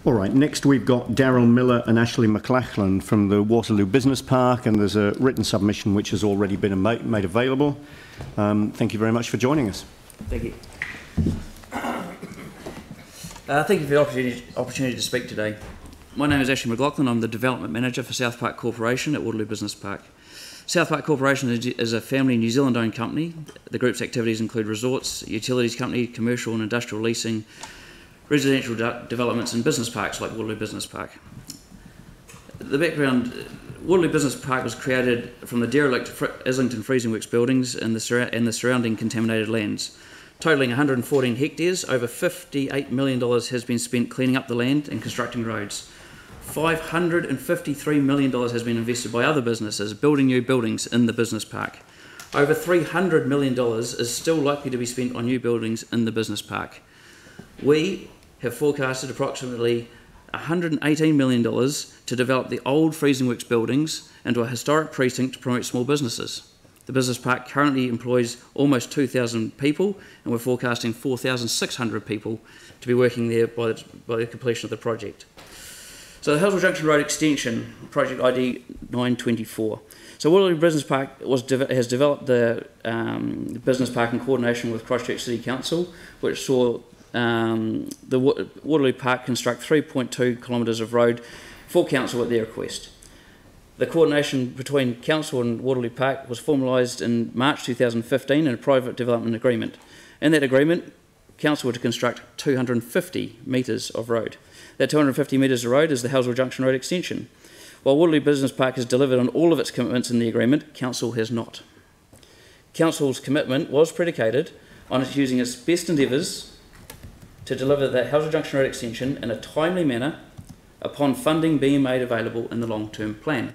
All right, next we've got Darryl, Millar and Ashley McLachlan from the Waterloo Business Park, and there's a written submission which has already been made available. Thank you very much for joining us. Thank you. Thank you for the opportunity to speak today. My name is Ashley McLachlan. I'm the Development Manager for South Park Corporation at Waterloo Business Park. South Park Corporation is a family New Zealand-owned company. The group's activities include resorts, utilities company, commercial and industrial leasing, residential developments and business parks like Waterloo Business Park. The background, Waterloo Business Park was created from the derelict Islington Freezing Works buildings and the surrounding contaminated lands. Totalling 114 hectares, over $58 million has been spent cleaning up the land and constructing roads. $553 million has been invested by other businesses building new buildings in the business park. Over $300 million is still likely to be spent on new buildings in the business park. We have forecasted approximately $118 million to develop the old Freezing Works buildings into a historic precinct to promote small businesses. The business park currently employs almost 2,000 people, and we're forecasting 4,600 people to be working there by the completion of the project. So the Hillsville Junction Road Extension, project ID 924. So Waterloo Business Park has developed the business park in coordination with Christchurch City Council, which saw the Waterloo Park construct 3.2 kilometres of road for council at their request. The coordination between council and Waterloo Park was formalised in March 2015 in a private development agreement. In that agreement, council were to construct 250 metres of road. That 250 metres of road is the Hillsville Junction Road Extension. While Waterloo Business Park has delivered on all of its commitments in the agreement, council has not. Council's commitment was predicated on it using its best endeavours to deliver the Hillsville Junction Road Extension in a timely manner upon funding being made available in the long-term plan.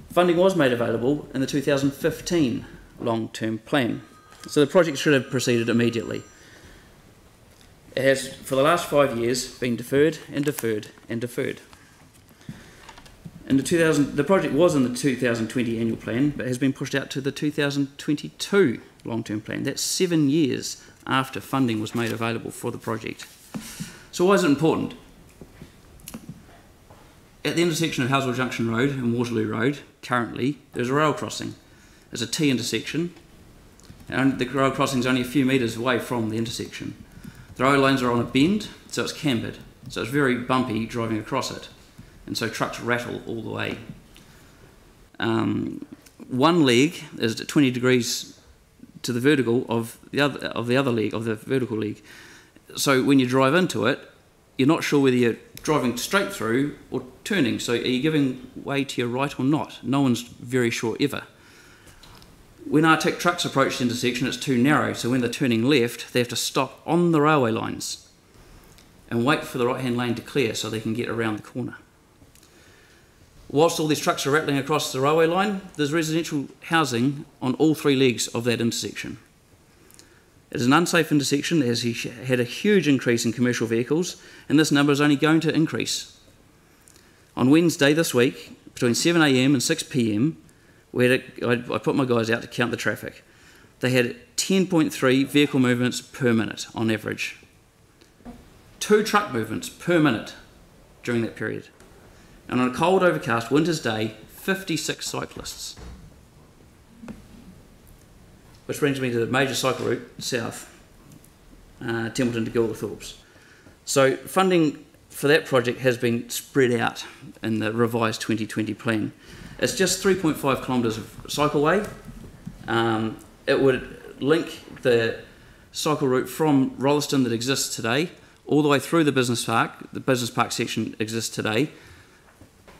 Funding was made available in the 2015 long-term plan, so the project should have proceeded immediately. It has, for the last 5 years, been deferred and deferred and deferred. The project was in the 2020 annual plan, but has been pushed out to the 2022 long-term plan. That's 7 years after funding was made available for the project. So why is it important? At the intersection of Hillsville Junction Road and Waterloo Road, currently, there's a rail crossing. There's a T intersection, and the rail crossing is only a few metres away from the intersection. The road lanes are on a bend, so it's cambered, so it's very bumpy driving across it, and so trucks rattle all the way. One leg is at 20 degrees to the vertical of the other leg, of the vertical leg. So when you drive into it, you're not sure whether you're driving straight through or turning. So are you giving way to your right or not? No one's very sure ever. When Arctic trucks approach the intersection, it's too narrow, so when they're turning left, they have to stop on the railway lines and wait for the right-hand lane to clear so they can get around the corner. Whilst all these trucks are rattling across the railway line, there's residential housing on all three legs of that intersection. It is an unsafe intersection that has had a huge increase in commercial vehicles, and this number is only going to increase. On Wednesday this week, between 7 AM and 6 PM, I put my guys out to count the traffic. They had 10.3 vehicle movements per minute on average. 2 truck movements per minute during that period. And on a cold, overcast winter's day, 56 cyclists. Which brings me to the major cycle route south, Templeton to Gilthorpes. So funding for that project has been spread out in the revised 2020 plan. It's just 3.5 kilometres of cycleway. It would link the cycle route from Rolleston that exists today all the way through the business park. The business park section exists today,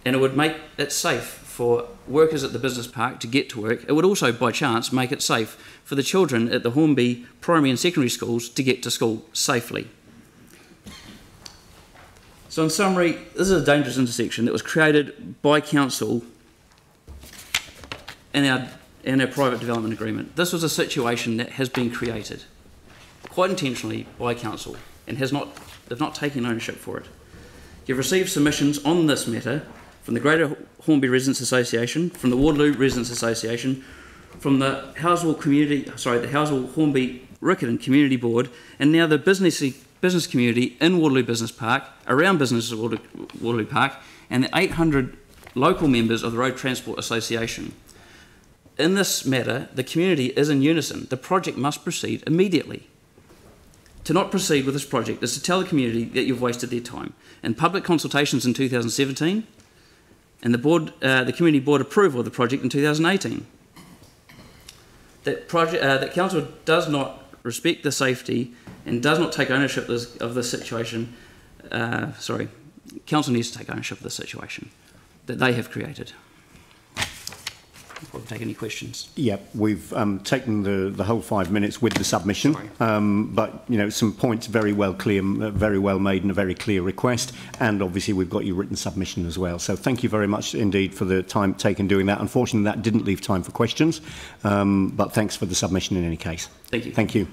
and it would make it safe for workers at the business park to get to work. It would also, by chance, make it safe for the children at the Hornby primary and secondary schools to get to school safely. So in summary, this is a dangerous intersection that was created by council in our private development agreement. This was a situation that has been created quite intentionally by council and they've not taken ownership for it. You've received submissions on this matter from the Greater Hornby Residents Association, from the Waterloo Residents Association, from the Hillsville Hornby Riccarton Community Board, and now the Business business community in Waterloo Business Park, around business at Waterloo Park, and the 800 local members of the Road Transport Association. In this matter, the community is in unison. The project must proceed immediately. To not proceed with this project is to tell the community that you've wasted their time. In public consultations in 2017, and the community board approval of the project in 2018. That council does not respect the safety and does not take ownership of the situation. Council needs to take ownership of the situation that they have created. We'll take any questions. Yeah, we've taken the whole 5 minutes with the submission, but you know, some points very well clear, very well made, and a very clear request. And obviously, we've got your written submission as well. So thank you very much indeed for the time taken doing that. Unfortunately, that didn't leave time for questions, but thanks for the submission in any case. Thank you. Thank you.